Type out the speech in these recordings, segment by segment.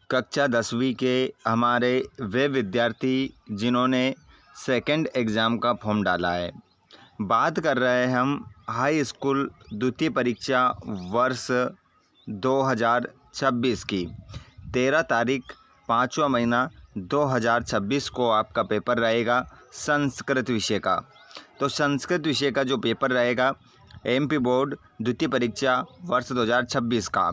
कक्षा 10वीं के हमारे वे विद्यार्थी जिन्होंने सेकंड एग्ज़ाम का फॉर्म डाला है। बात कर रहे हैं हम हाई स्कूल द्वितीय परीक्षा वर्ष 2026 की। 13 तारीख 5वां महीना 2026 को आपका पेपर रहेगा संस्कृत विषय का। तो संस्कृत विषय का जो पेपर रहेगा एमपी बोर्ड द्वितीय परीक्षा वर्ष 2026 का।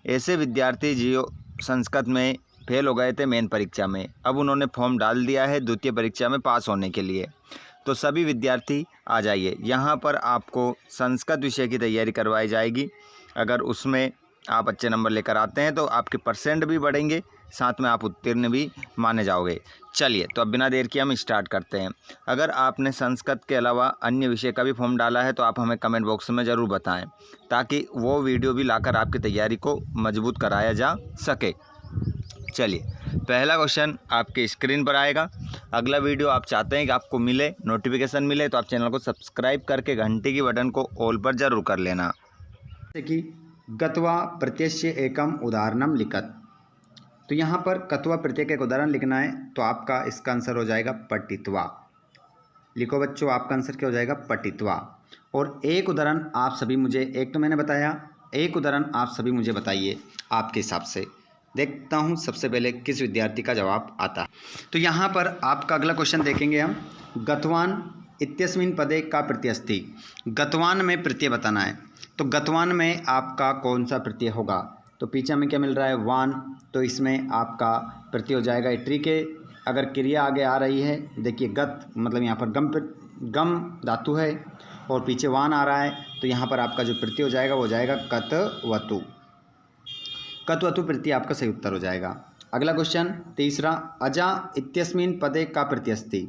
ऐसे विद्यार्थी जो संस्कृत में फेल हो गए थे मेन परीक्षा में, अब उन्होंने फॉर्म डाल दिया है द्वितीय परीक्षा में पास होने के लिए। तो सभी विद्यार्थी आ जाइए, यहाँ पर आपको संस्कृत विषय की तैयारी करवाई जाएगी। अगर उसमें आप अच्छे नंबर लेकर आते हैं तो आपके परसेंट भी बढ़ेंगे, साथ में आप उत्तीर्ण भी माने जाओगे। चलिए, तो अब बिना देर किए हम स्टार्ट करते हैं। अगर आपने संस्कृत के अलावा अन्य विषय का भी फॉर्म डाला है तो आप हमें कमेंट बॉक्स में ज़रूर बताएं, ताकि वो वीडियो भी लाकर आपकी तैयारी को मजबूत कराया जा सके। चलिए, पहला क्वेश्चन आपके स्क्रीन पर आएगा। अगला वीडियो आप चाहते हैं कि आपको मिले, नोटिफिकेशन मिले, तो आप चैनल को सब्सक्राइब करके घंटे की बटन को ऑल पर ज़रूर कर लेना। जैसे कि गत्वा प्रत्ययस्य एकम उदाहरणम लिखत। तो यहाँ पर कत्वा प्रत्यय का एक उदाहरण लिखना है, तो आपका इसका आंसर हो जाएगा पठित्वा। लिखो बच्चों, आपका आंसर क्या हो जाएगा? पठित्वा। और एक उदाहरण आप सभी मुझे, एक तो मैंने बताया, एक उदाहरण आप सभी मुझे बताइए आपके हिसाब से। देखता हूँ सबसे पहले किस विद्यार्थी का जवाब आता है। तो यहाँ पर आपका अगला क्वेश्चन देखेंगे हम। गतवान इत्यस्मिन् पदे का प्रत्यय अस्ति। गतवान में प्रत्यय बताना है, तो गतवान में आपका कौन सा प्रत्यय होगा? तो पीछे हमें क्या मिल रहा है? वान। तो इसमें आपका प्रत्यय हो जाएगा इट्री के। अगर क्रिया आगे आ रही है, देखिए गत मतलब यहाँ पर गम धातु है और पीछे वान आ रहा है, तो यहाँ पर आपका जो प्रत्यय हो जाएगा वो हो जाएगा कतवतु। कतवतु प्रत्यय आपका सही उत्तर हो जाएगा। अगला क्वेश्चन तीसरा, अजा इत्यस्मिन् पदे का प्रत्यय अस्ति।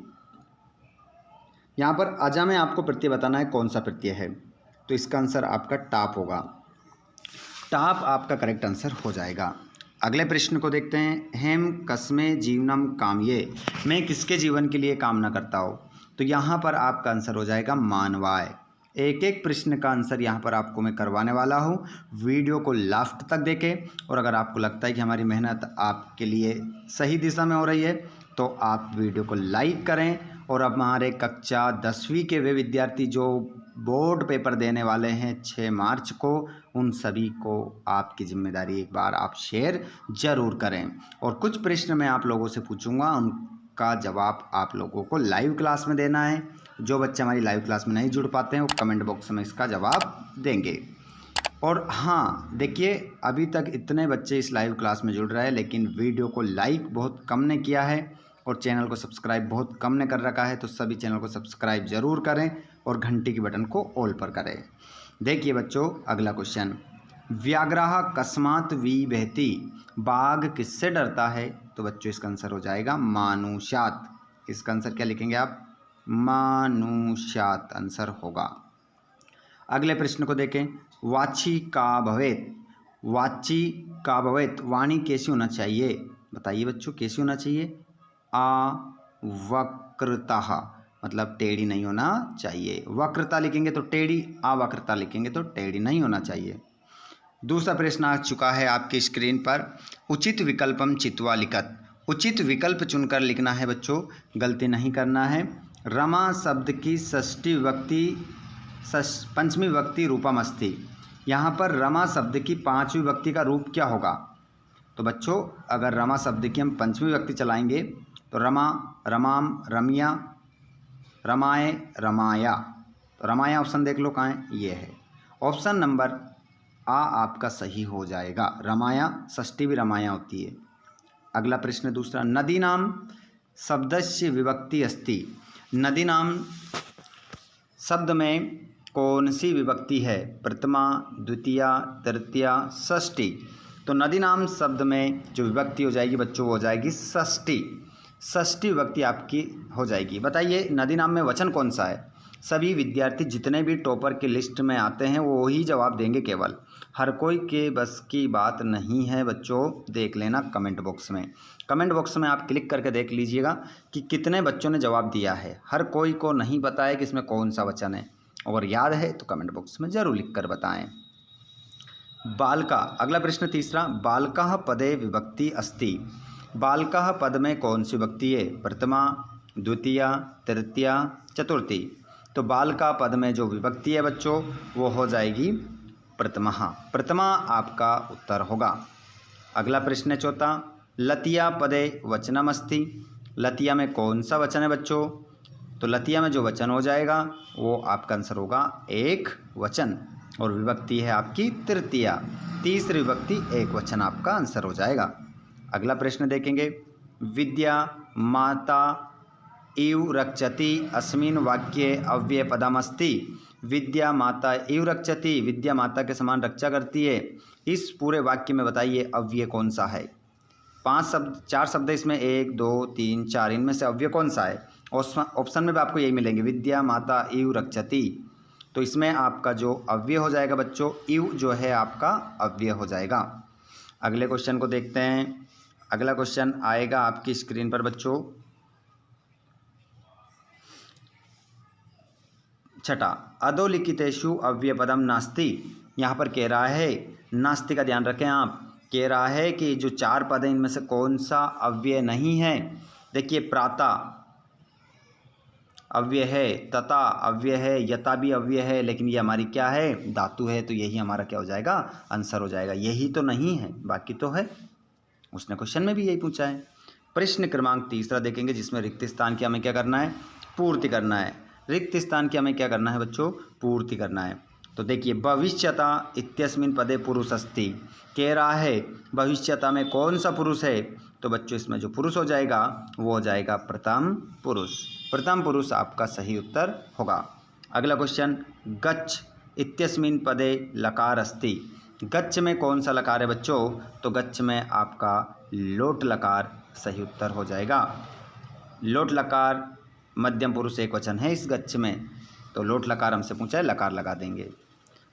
यहाँ पर अजा में आपको प्रत्यय बताना है कौन सा प्रत्यय है, तो इसका आंसर आपका टाप होगा। टाप आपका करेक्ट आंसर हो जाएगा। अगले प्रश्न को देखते हैं। हेम कस्मे जीवनम कामये। मैं किसके जीवन के लिए कामना करता हूँ? तो यहाँ पर आपका आंसर हो जाएगा मानवाय। एक एक प्रश्न का आंसर यहाँ पर आपको मैं करवाने वाला हूँ। वीडियो को लास्ट तक देखें, और अगर आपको लगता है कि हमारी मेहनत आपके लिए सही दिशा में हो रही है तो आप वीडियो को लाइक करें। और अब हमारे कक्षा 10वीं के वे विद्यार्थी जो बोर्ड पेपर देने वाले हैं 6 मार्च को, उन सभी को आपकी जिम्मेदारी एक बार आप शेयर ज़रूर करें। और कुछ प्रश्न मैं आप लोगों से पूछूंगा, उनका जवाब आप लोगों को लाइव क्लास में देना है। जो बच्चे हमारी लाइव क्लास में नहीं जुड़ पाते हैं वो कमेंट बॉक्स में इसका जवाब देंगे। और हाँ देखिए, अभी तक इतने बच्चे इस लाइव क्लास में जुड़ रहे हैं, लेकिन वीडियो को लाइक बहुत कम ने किया है और चैनल को सब्सक्राइब बहुत कम ने कर रखा है। तो सभी चैनल को सब्सक्राइब ज़रूर करें और घंटी की बटन को ऑल पर करें। देखिए बच्चों, अगला क्वेश्चन, व्याघ्रः कस्मात् विबहति। बाघ किससे डरता है? तो बच्चों इसका आंसर हो जाएगा मानुषात्। इसका आंसर क्या लिखेंगे आप? मानुषात् आंसर होगा। अगले प्रश्न को देखें। वाची का भवेत। वाची का भवेत, वाणी कैसी होना चाहिए? बताइए बच्चों, कैसी होना चाहिए? अवक्रतः, मतलब टेढ़ी नहीं होना चाहिए। वक्रता लिखेंगे तो टेढ़ी, अवक्रता लिखेंगे तो टेढ़ी नहीं होना चाहिए। दूसरा प्रश्न आ चुका है आपकी स्क्रीन पर। उचित विकल्पम चित्वा लिखत। उचित विकल्प चुनकर लिखना है बच्चों, गलती नहीं करना है। रमा शब्द की पंचमी विभक्ति रूपम अस्ति। यहाँ पर रमा शब्द की 5वीं विभक्ति का रूप क्या होगा? तो बच्चों, अगर रमा शब्द की हम पंचमी विभक्ति चलाएंगे तो रमा, रमाम, रमिया, रमाए, रमाया। तो रमाया ऑप्शन देख लो कहाँ है, ये है ऑप्शन नंबर आ आपका सही हो जाएगा। रमाया, षष्ठी भी रमाया होती है। अगला प्रश्न दूसरा, नदी नाम शब्दस्य विभक्ति अस्ति। नदी नाम शब्द में कौन सी विभक्ति है? प्रथमा, द्वितीया, तृतीया, षष्ठी। तो नदी नाम शब्द में जो विभक्ति हो जाएगी बच्चों वो हो जाएगी षष्ठी। षष्ठी विभक्ति आपकी हो जाएगी। बताइए नदी नाम में वचन कौन सा है? सभी विद्यार्थी जितने भी टॉपर की लिस्ट में आते हैं वो ही जवाब देंगे केवल। हर कोई के बस की बात नहीं है बच्चों, देख लेना कमेंट बॉक्स में। कमेंट बॉक्स में आप क्लिक करके देख लीजिएगा कि कितने बच्चों ने जवाब दिया है। हर कोई को नहीं पता है कि इसमें कौन सा वचन है, अगर याद है तो कमेंट बॉक्स में ज़रूर लिख कर बताएं। बालका, अगला प्रश्न तीसरा, बालकः पदे विभक्ति अस्ति। बालकः पद में कौन सी विभक्ति है? प्रथमा, द्वितीया, तृतीया, चतुर्थी। तो बालका पद में जो विभक्ति है बच्चों वो हो जाएगी प्रथमा। प्रथमा आपका उत्तर होगा। अगला प्रश्न है चौथा, लतिया पदे वचनम अस्ति। लतिया में कौन सा वचन है बच्चों? तो लतिया में जो वचन हो जाएगा वो आपका आंसर होगा एक वचन, और विभक्ति है आपकी तृतीया। तीसरी विभक्ति एक वचन आपका आंसर हो जाएगा। अगला प्रश्न देखेंगे, विद्या माता इव रक्षति अस्मिन् वाक्ये अव्ययपदमस्ति। विद्या माता इव रक्षति, विद्या माता के समान रक्षा करती है। इस पूरे वाक्य में बताइए अव्यय कौन सा है? 4 शब्द इसमें, 1 2 3 4, इनमें से अव्यय कौन सा है? ऑप्शन में भी आपको यही मिलेंगे, विद्या माता इव रक्षति। तो इसमें आपका जो अव्यय हो जाएगा बच्चों, इव जो है आपका अव्यय हो जाएगा। अगले क्वेश्चन को देखते हैं। अगला क्वेश्चन आएगा आपकी स्क्रीन पर बच्चों। छठा, अधोलिखितेषु अव्ययपदम नास्ति। यहाँ पर कह रहा है, नास्ति का ध्यान रखें आप, कह रहा है कि जो 4 पद हैं इनमें से कौन सा अव्यय नहीं है। देखिए, प्राता अव्यय है, तथा अव्यय है, यथा भी अव्यय है, लेकिन ये हमारी क्या है? धातु है। तो यही हमारा क्या हो जाएगा? आंसर हो जाएगा। यही तो नहीं है, बाकी तो है। उसने क्वेश्चन में भी यही पूछा है। प्रश्न क्रमांक तीसरा देखेंगे, जिसमें रिक्त स्थान की हमें क्या करना है? पूर्ति करना है। रिक्त स्थान की हमें क्या करना है बच्चों? पूर्ति करना है। तो देखिए, भविष्यता इत्यस्मिन् पदे पुरुष अस्ति। कह रहा है भविष्यता में कौन सा पुरुष है? तो बच्चों इसमें जो पुरुष हो जाएगा वो हो जाएगा प्रथम पुरुष। प्रथम पुरुष आपका सही उत्तर होगा। अगला क्वेश्चन, गच्छ इत्यस्मिन् पदे लकार अस्ति। गच्छ में कौन सा लकार है बच्चों? तो गच्छ में आपका लोट लकार सही उत्तर हो जाएगा। लोट लकार मध्यम पुरुष एक वचन है इस गच्छ में, तो लोट लकार हमसे पूछा है, लकार लगा देंगे।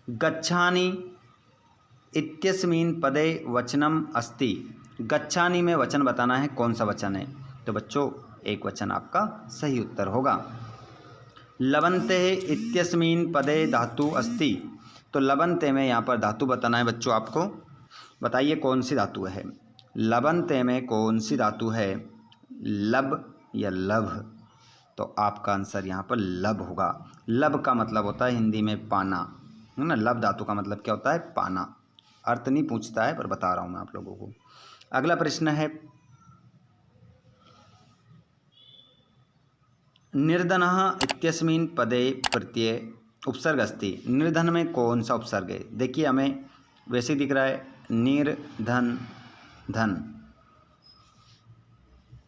गच्छानि इत्यस्मिन् पदे वचनम अस्ति। गच्छानि में वचन बताना है, कौन सा वचन है? तो बच्चों एक वचन आपका सही उत्तर होगा। लवन्ते इत्यस्मिन् पदे धातु अस्ति। तो लवन्ते में यहाँ पर धातु बताना है बच्चों आपको। बताइए कौन सी धातु है? लवन्ते में कौन सी धातु है? लब या लभ? तो आपका आंसर यहाँ पर लब होगा। लब का मतलब होता है हिंदी में पाना, है ना। लब धातु का मतलब क्या होता है? पाना। अर्थ नहीं पूछता है, पर बता रहा हूँ मैं आप लोगों को। अगला प्रश्न है, निर्धनः इत्यस्मिन् पदे प्रत्यय उपसर्ग अस्ति। निर्धन में कौन सा उपसर्ग है? देखिए, हमें वैसे दिख रहा है निर्धन धन,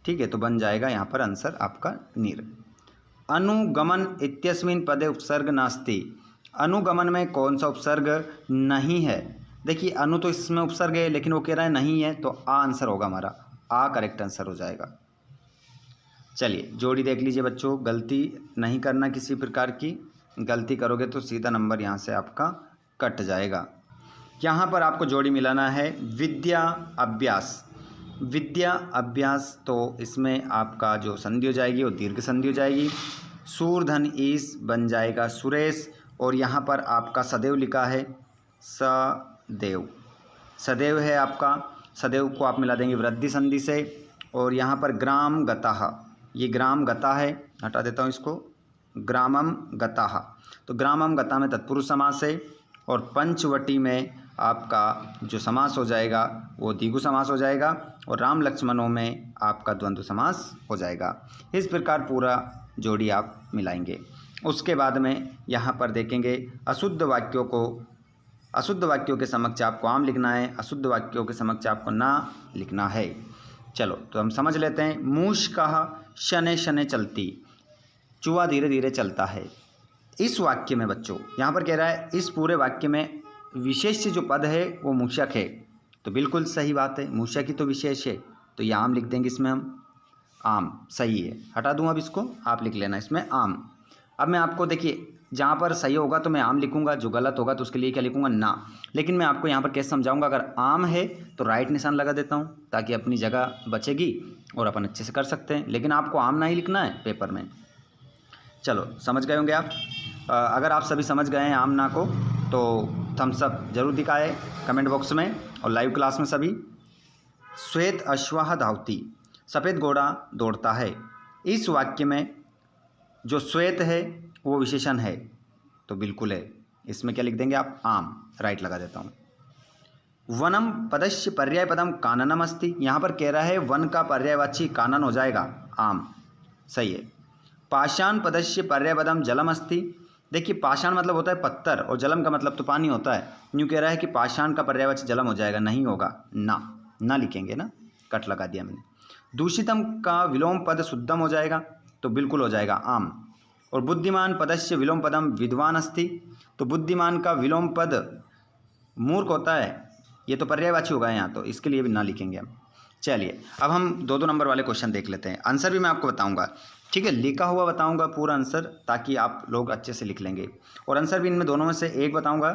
ठीक है, तो बन जाएगा यहाँ पर आंसर आपका नीर। अनुगमन इत्यस्मिन् पदे उपसर्ग नास्ति। अनुगमन में कौन सा उपसर्ग नहीं है? देखिए, अनु तो इसमें उपसर्ग है, लेकिन वो कह रहा है नहीं है, तो आ आंसर होगा हमारा। आ करेक्ट आंसर हो जाएगा। चलिए जोड़ी देख लीजिए बच्चों, गलती नहीं करना किसी प्रकार की। गलती करोगे तो सीधा नंबर यहाँ से आपका कट जाएगा। यहाँ पर आपको जोड़ी मिलाना है विद्या अभ्यास। विद्या अभ्यास, तो इसमें आपका जो संधि हो जाएगी वो दीर्घ संधि हो जाएगी। सूरधन ईस बन जाएगा सुरेश, और यहाँ पर आपका सदैव लिखा है सदैव। सदैव है आपका, सदैव को आप मिला देंगे वृद्धि संधि से। और यहाँ पर ग्राम गतः, ये ग्राम गता है, हटा देता हूँ इसको, ग्रामम गतः। तो ग्रामम गता में तत्पुरुष समास है, और पंचवटी में आपका जो समास हो जाएगा वो द्विगु समास हो जाएगा, और राम लक्ष्मणों में आपका द्वंद्व समास हो जाएगा। इस प्रकार पूरा जोड़ी आप मिलाएंगे। उसके बाद में यहाँ पर देखेंगे अशुद्ध वाक्यों को, अशुद्ध वाक्यों के समक्ष आपको आम लिखना है, अशुद्ध वाक्यों के समक्ष आपको ना लिखना है। चलो तो हम समझ लेते हैं। मूषकः शनैः शनैः चलती, चूहा धीरे धीरे चलता है। इस वाक्य में बच्चों यहाँ पर कह रहा है इस पूरे वाक्य में विशेष जो पद है वो मूषक है, तो बिल्कुल सही बात है, मूषक ही तो विशेष है, तो ये आम लिख देंगे इसमें हम। आम सही है, हटा दूँ अब इसको, आप लिख लेना इसमें आम। अब मैं आपको देखिए, जहाँ पर सही होगा तो मैं आम लिखूंगा, जो गलत होगा तो उसके लिए क्या लिखूंगा? ना। लेकिन मैं आपको यहाँ पर कैसे समझाऊंगा, अगर आम है तो राइट निशान लगा देता हूँ ताकि अपनी जगह बचेगी और अपन अच्छे से कर सकते हैं। लेकिन आपको आम ना ही लिखना है पेपर में। चलो समझ गए होंगे आप। अगर आप सभी समझ गए हैं आम ना को, तो थम्स अप जरूर दिखाए कमेंट बॉक्स में और लाइव क्लास में सभी। श्वेत अश्वः धावती, सफ़ेद घोड़ा दौड़ता है। इस वाक्य में जो श्वेत है वो विशेषण है तो बिल्कुल है। इसमें क्या लिख देंगे आप? आम। राइट लगा देता हूँ। वनम पदस्य पर्याय पदम काननम अस्ति, यहाँ पर कह रहा है वन का पर्यायवाची कानन हो जाएगा आम। सही है। पाषाण पदस्य पर्याय पदम जलम अस्ति, देखिए पाषाण मतलब होता है पत्थर और जलम का मतलब तो पानी होता है। यूँ कह रहा है कि पाषाण का पर्यायवाची जलम हो जाएगा, नहीं होगा, ना लिखेंगे ना, कट लगा दिया मैंने। दूषितम का विलोम पद शुद्धम हो जाएगा तो बिल्कुल हो जाएगा आम। और बुद्धिमान पदस्य विलोम पदम विद्वान अस्ति, तो बुद्धिमान का विलोम पद मूर्ख होता है, ये तो पर्यायवाची होगा यहाँ, तो इसके लिए भी ना लिखेंगे हम। चलिए अब हम 2-2 नंबर वाले क्वेश्चन देख लेते हैं। आंसर भी मैं आपको बताऊंगा, ठीक है, लिखा हुआ बताऊंगा पूरा आंसर, ताकि आप लोग अच्छे से लिख लेंगे। और आंसर भी इनमें दोनों में से एक बताऊंगा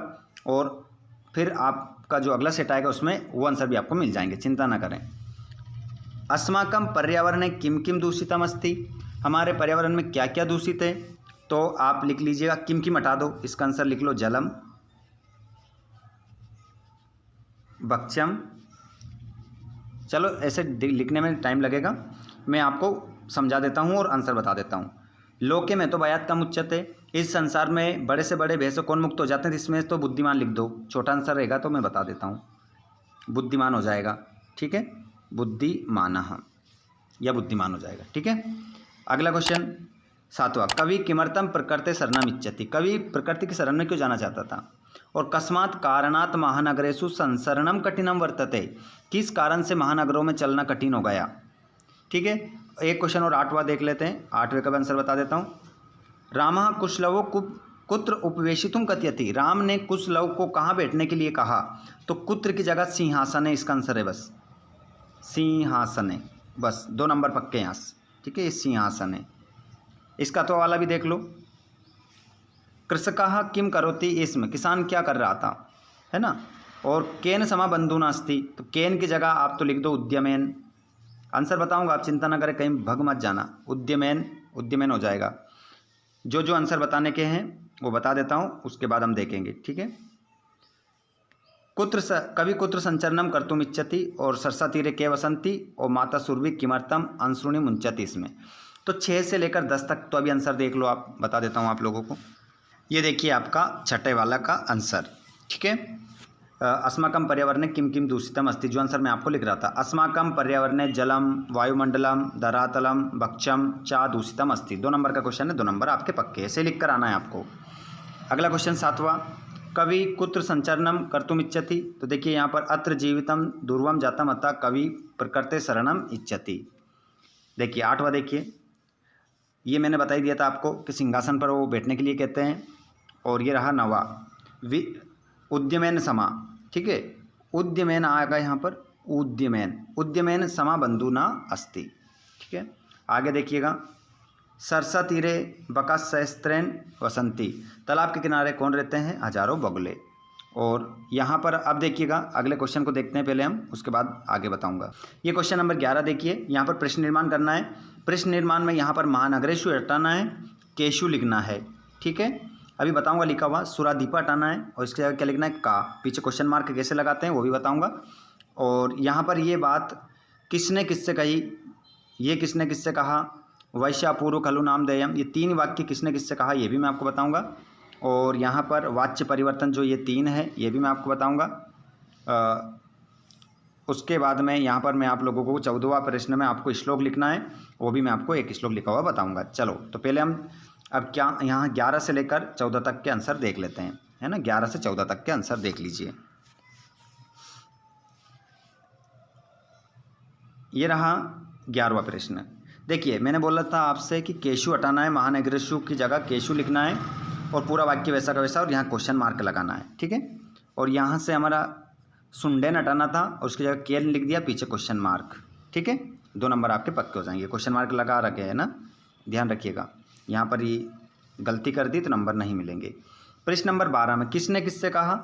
और फिर आपका जो अगला सेट आएगा उसमें वो आंसर भी आपको मिल जाएंगे, चिंता ना करें। अस्माकं पर्यावरणे किम किम दूषितम अस्ति, हमारे पर्यावरण में क्या क्या दूषित है, तो आप लिख लीजिएगा किम किम हटा दो, इसका आंसर लिख लो जलम, भक्ष्यम। चलो ऐसे लिखने में टाइम लगेगा, मैं आपको समझा देता हूँ और आंसर बता देता हूँ। लोके में तो बयात का मुच्यते, इस संसार में बड़े से बड़े भय से कौन मुक्त हो जाते हैं, इसमें तो बुद्धिमान लिख दो, छोटा आंसर रहेगा तो मैं बता देता हूँ, बुद्धिमान हो जाएगा, ठीक है, बुद्धिमानः या बुद्धिमान हो जाएगा, ठीक है। अगला क्वेश्चन 7वां, कवि किमर्थम प्रकृते शरणम इच्छति, कवि प्रकृति की शरण में क्यों जाना चाहता था। और कस्मात् कारणात् महानगरेषु संसरणम कठिनम वर्तते, किस कारण से महानगरों में चलना कठिन हो गया, ठीक है। एक क्वेश्चन और 8वां देख लेते हैं, 8वें का भी आंसर बता देता हूँ। रामः कुशलवो कुत्र उपवेशितुम कथयति, राम ने कुशलव को कहाँ बैठने के लिए कहा, तो कुत्र की जगह सिंहासन है, इसका आंसर है बस सिंहासन है, बस 2 नंबर पक्के यहाँ से, ठीक है, ये सिंहासन है। इसका तो वाला भी देख लो, कृषकः किम करोति, इसमें किसान क्या कर रहा था, है ना। और केन समा बंधु नास्ति, तो केन की जगह आप तो लिख दो उद्यमेन, आंसर बताऊंगा, आप चिंता ना करें, कहीं भग मत जाना, उद्यमेन हो जाएगा। जो आंसर बताने के हैं वो बता देता हूँ, उसके बाद हम देखेंगे, ठीक है। कवि कुत्र संचरणम कर्तुम इच्छति, और सरसा तीरे के वसंती, और माता सुरभि किमर्थम अंशुनि मुंचति, इसमें तो 6 से लेकर 10 तक तो अभी आंसर देख लो, आप बता देता हूँ आप लोगों को। ये देखिए आपका छठे वाला का आंसर, ठीक है। अस्माकं पर्यावरणे किम किम दूषितम अस्ति, जो आंसर मैं आपको लिख रहा था, अस्माकं पर्यावरणे जलम, वायुमंडलम, धरातलम, भक्षम चा दूषितम अस्ति। 2 नंबर का क्वेश्चन है, 2 नंबर आपके पक्के, ऐसे लिख कर आना है आपको। अगला क्वेश्चन 7वां, कवि कुत्र संचरणम कर्तुम इच्छति, तो देखिए यहाँ पर अत्र जीवितम दूर्वम जातम अतः कवि प्रकृते शरणम इच्छति। देखिए 8वां देखिए, ये मैंने बता ही दिया था आपको कि सिंहासन पर वो बैठने के लिए कहते हैं। और ये रहा 9वां, उद्यमेन समा, ठीक है, उद्यमेन आएगा यहाँ पर, उद्यमेन समा बंधु ना अस्ति, ठीक है। आगे देखिएगा, सरसा तीरे बका सहस्त्रेन वसंती, तालाब के किनारे कौन रहते हैं, हजारों बगुले। और यहाँ पर अब देखिएगा, अगले क्वेश्चन को देखते हैं पहले हम, उसके बाद आगे बताऊंगा। ये क्वेश्चन नंबर 11 देखिए, यहाँ पर प्रश्न निर्माण करना है। प्रश्न निर्माण में यहाँ पर महानगरेशु हटाना है, केशु लिखना है, ठीक है, अभी बताऊंगा लिखा हुआ। सुरादीपा हटाना है और इसके जगह क्या लिखना है, का, पीछे क्वेश्चन मार्क कैसे लगाते हैं वो भी बताऊंगा। और यहाँ पर ये बात किसने किससे कही, ये किसने किससे कहा, वैश्यापूर्व खलु नाम देयम, ये 3 वाक्य किसने किससे कहा ये भी मैं आपको बताऊंगा। और यहाँ पर वाच्य परिवर्तन जो ये 3 है ये भी मैं आपको बताऊंगा। उसके बाद में यहाँ पर मैं आप लोगों को 14वां प्रश्न में आपको श्लोक लिखना है, वो भी मैं आपको एक श्लोक लिखा हुआ बताऊंगा। चलो तो पहले हम अब क्या यहाँ 11 से लेकर 14 तक के आंसर देख लेते हैं, है ना, 11 से 14 तक के आंसर देख लीजिए। ये रहा 11वां प्रश्न। देखिए मैंने बोला था आपसे कि केशु हटाना है, महानगरेशु की जगह केशु लिखना है और पूरा वाक्य वैसा का वैसा, और यहाँ क्वेश्चन मार्क लगाना है, ठीक है। और यहाँ से हमारा सुंडेन हटाना था और उसकी जगह केन लिख दिया, पीछे क्वेश्चन मार्क, ठीक है। 2 नंबर आपके पक्के हो जाएंगे, क्वेश्चन मार्क लगा रखे है ना, ध्यान रखिएगा। यहाँ पर ये गलती कर दी तो नंबर नहीं मिलेंगे। प्रश्न नंबर 12 में किसने किससे कहा,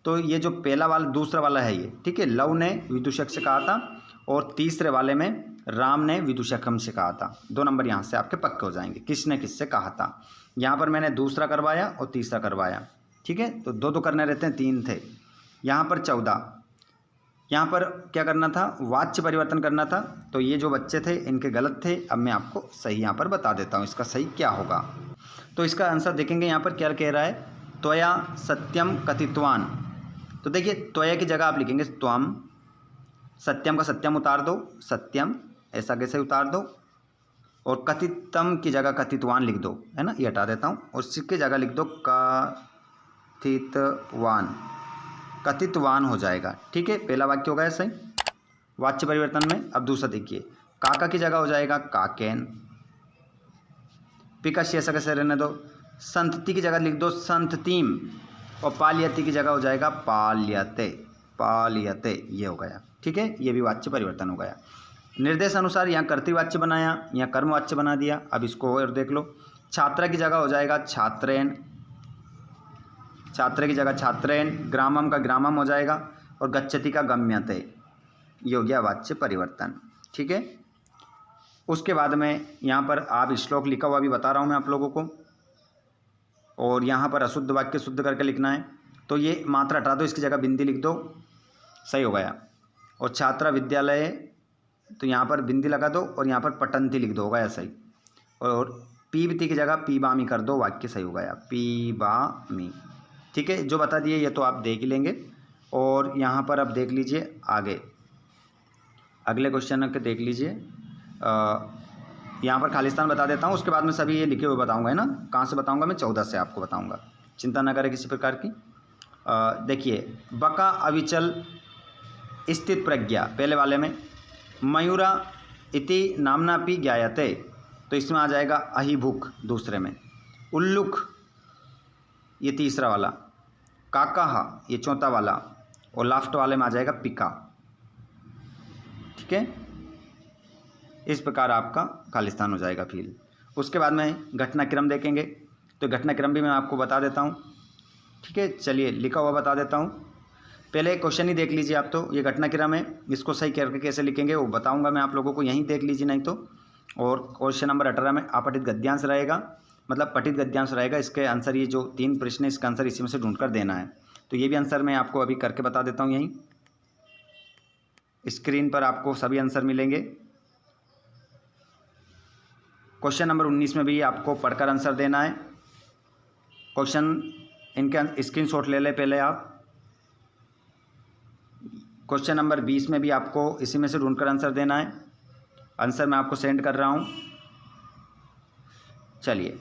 तो ये जो पहला वाला दूसरा वाला है ये, ठीक है, लव ने विदूषक से कहा था और तीसरे वाले में राम ने विदूषकम से कहा था। 2 नंबर यहाँ से आपके पक्के हो जाएंगे, किसने किससे कहा था। यहाँ पर मैंने दूसरा करवाया और तीसरा करवाया, ठीक है, तो 2 करने रहते हैं, 3 थे। यहाँ पर 14, यहाँ पर क्या करना था, वाच्य परिवर्तन करना था। तो ये जो बच्चे थे इनके गलत थे, अब मैं आपको सही यहाँ पर बता देता हूँ इसका सही क्या होगा। तो इसका आंसर देखेंगे यहाँ पर क्या कह रहा है, त्वया सत्यम कथितवान। तो देखिए त्वया की जगह आप लिखेंगे त्वम, सत्यम का सत्यम उतार दो, सत्यम ऐसा कैसे उतार दो, और कथितम की जगह कथितवान लिख दो, है ना, ये हटा देता हूँ, और इसकी जगह लिख दो कथितवान, कथितवान हो जाएगा। ठीक है, पहला वाक्य हो गया सही वाच्य परिवर्तन में। अब दूसरा देखिए, काका की जगह हो जाएगा काकेन, पिका ऐसा कैसे रहने दो, संतति की जगह लिख दो संततिम, और पालियति की जगह हो जाएगा पाल्यते, पाल्यते, ये हो गया। ठीक है, ये भी वाच्य परिवर्तन हो गया। निर्देश अनुसार यहाँ कर्तृवाच्य बनाया, यहाँ कर्मवाच्य बना दिया। अब इसको और देख लो, छात्रा की जगह हो जाएगा छात्रेन, छात्र की जगह छात्रेन, ग्रामम का ग्रामम हो जाएगा, और गच्छति का गम्यते, ये हो गया वाच्य परिवर्तन। ठीक है, उसके बाद में यहाँ पर आप श्लोक लिखा हुआ भी बता रहा हूँ मैं आप लोगों को, और यहाँ पर अशुद्ध वाक्य शुद्ध करके लिखना है। तो ये मात्रा हटा दो, इसकी जगह बिंदी लिख दो, सही हो गया। और छात्रा विद्यालय, तो यहाँ पर बिंदी लगा दो, और यहाँ पर पठन्ति लिख दो, हो गया सही। और पीबती की जगह पीबामी कर दो, वाक्य सही हो गया, पीबामी। ठीक है, जो बता दिए ये तो आप देख ही लेंगे। और यहाँ पर अब देख लीजिए आगे, अगले क्वेश्चन के देख लीजिए। यहाँ पर खालिस्तान बता देता हूँ, उसके बाद में सभी ये लिखे हुए बताऊँगा, है ना। कहाँ से बताऊँगा मैं, 14 से आपको बताऊँगा, चिंता ना करें किसी प्रकार की। देखिए, बका अविचल स्थित प्रज्ञा, पहले वाले में मयूरा इति नामनापि ज्ञायते, तो इसमें आ जाएगा अहिभुक, दूसरे में उल्लुक, ये तीसरा वाला, काका ये चौथा वाला, और लास्ट वाले में आ जाएगा पिका। ठीक है, इस प्रकार आपका खालिस्तान हो जाएगा फील। उसके बाद में घटनाक्रम देखेंगे, तो घटनाक्रम भी मैं आपको बता देता हूँ। ठीक है, चलिए लिखा हुआ बता देता हूँ। पहले क्वेश्चन ही देख लीजिए आप, तो ये घटनाक्रम है, इसको सही करके कैसे लिखेंगे वो बताऊँगा मैं आप लोगों को, यहीं देख लीजिए नहीं तो। और क्वेश्चन नंबर 18 में अपठित गद्यांश रहेगा, मतलब पठित गद्यांश रहेगा। इसके आंसर ये जो 3 प्रश्न है, इसका आंसर इसी में से ढूंढ कर देना है। तो ये भी आंसर मैं आपको अभी करके बता देता हूँ, यहीं स्क्रीन पर आपको सभी आंसर मिलेंगे। क्वेश्चन नंबर 19 में भी आपको पढ़कर आंसर देना है। क्वेश्चन इनके स्क्रीनशॉट ले ले पहले आप। क्वेश्चन नंबर 20 में भी आपको इसी में से ढूंढकर आंसर देना है। आंसर मैं आपको सेंड कर रहा हूँ। चलिए,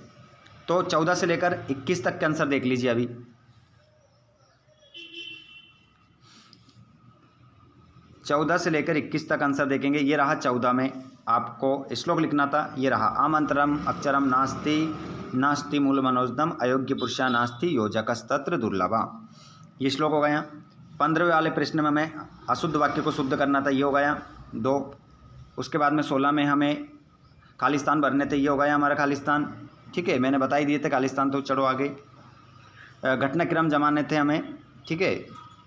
तो 14 से लेकर 21 तक के आंसर देख लीजिए अभी। चौदह से लेकर 21 तक आंसर देखेंगे। ये रहा 14 में आपको श्लोक लिखना था, ये रहा आमंत्रम अक्षरम नास्ति नास्ति मूल मनोजदम अयोग्य पुरुषा नास्ति योजकस्तत्र दुर्लभा, ये श्लोक हो गया। 15वें वाले प्रश्न में हमें अशुद्ध वाक्य को शुद्ध करना था, ये हो गया 2। उसके बाद में 16 में हमें खालिस्तान भरने थे, ये हो गया हमारा खालिस्तान। ठीक है, मैंने बता ही दिए थे खालिस्तान, तो चलो आगे। घटनाक्रम जमाने थे हमें। ठीक है,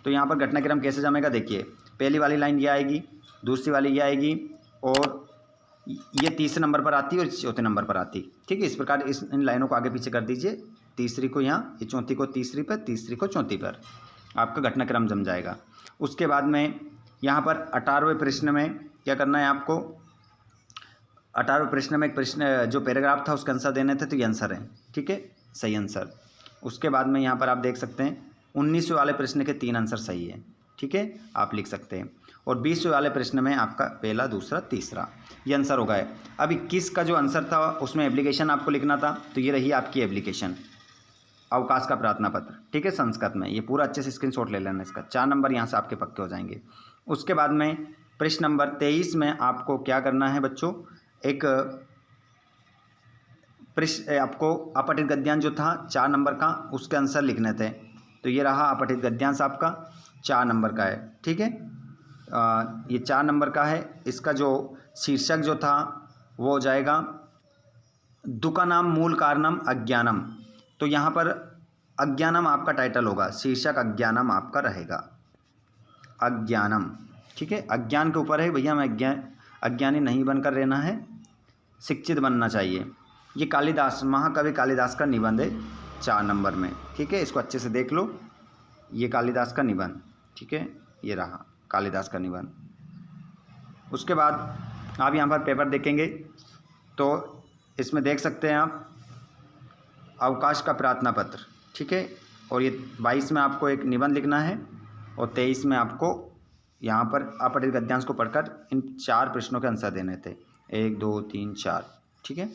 तो यहाँ पर घटनाक्रम कैसे जमेगा देखिए, पहली वाली लाइन ये आएगी, दूसरी वाली ये आएगी, और ये तीसरे नंबर पर आती है और चौथे नंबर पर आती। ठीक है, इस प्रकार इन लाइनों को आगे पीछे कर दीजिए, तीसरी को यहाँ, ये चौथी को तीसरी पर, तीसरी को चौथी पर, आपका घटनाक्रम जम जाएगा। उसके बाद में यहाँ पर 18वें प्रश्न में क्या करना है आपको, 18वें प्रश्न में एक प्रश्न जो पैराग्राफ था उसका आंसर देने थे, तो ये आंसर है। ठीक है, सही आंसर। उसके बाद में यहाँ पर आप देख सकते हैं 19वें वाले प्रश्न के 3 आंसर सही है। ठीक है, आप लिख सकते हैं। और 20वें वाले प्रश्न में आपका पहला, दूसरा, तीसरा, ये आंसर होगा। अब 21 का जो आंसर था उसमें एप्लीकेशन आपको लिखना था, तो ये रही आपकी एप्लीकेशन, अवकाश का प्रार्थना पत्र। ठीक है, संस्कृत में, ये पूरा अच्छे से स्क्रीनशॉट ले लेना इसका, 4 नंबर यहाँ से आपके पक्के हो जाएंगे। उसके बाद में प्रश्न नंबर 23 में आपको क्या करना है बच्चों, एक प्रश्न आपको अपठित गद्यांश जो था 4 नंबर का, उसके आंसर लिखने थे। तो ये रहा अपठित गद्यांश आपका 4 नंबर का है। ठीक है, ये 4 नंबर का है। इसका जो शीर्षक जो था वो हो जाएगा दुकानाम मूल कारणम अज्ञानम। तो यहाँ पर अज्ञानम आपका टाइटल होगा, शीर्षक अज्ञानम आपका रहेगा, अज्ञानम। ठीक है, अज्ञान के ऊपर है भैया, हमें अज्ञानी नहीं बनकर रहना है, शिक्षित बनना चाहिए। ये कालिदास, महाकवि कालिदास का निबंध है, 4 नंबर में। ठीक है, इसको अच्छे से देख लो। ये कालिदास का निबंध, ठीक है, ये रहा कालिदास का निबंध। उसके बाद आप यहाँ पर पेपर देखेंगे तो इसमें देख सकते हैं आप अवकाश का प्रार्थना पत्र। ठीक है, और ये 22 में आपको एक निबंध लिखना है और 23 में आपको यहाँ पर अपठित गद्यांश को पढ़कर इन 4 प्रश्नों के आंसर देने थे, 1 2 3 4। ठीक है,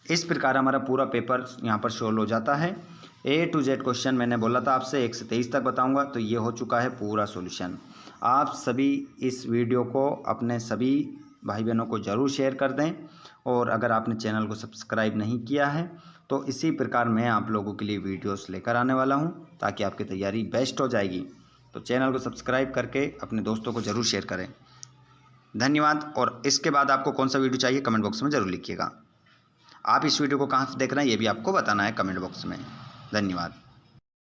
इस प्रकार हमारा पूरा पेपर यहाँ पर सोल्व हो जाता है। A to Z क्वेश्चन मैंने बोला था आपसे 1 से 23 तक बताऊंगा, तो ये हो चुका है पूरा सॉल्यूशन। आप सभी इस वीडियो को अपने सभी भाई बहनों को ज़रूर शेयर कर दें, और अगर आपने चैनल को सब्सक्राइब नहीं किया है तो इसी प्रकार मैं आप लोगों के लिए वीडियोस लेकर आने वाला हूं, ताकि आपकी तैयारी बेस्ट हो जाएगी। तो चैनल को सब्सक्राइब करके अपने दोस्तों को ज़रूर शेयर करें। धन्यवाद। और इसके बाद आपको कौन सा वीडियो चाहिए कमेंट बॉक्स में ज़रूर लिखिएगा। आप इस वीडियो को कहाँ से देख रहे हैं ये भी आपको बताना है कमेंट बॉक्स में। धन्यवाद।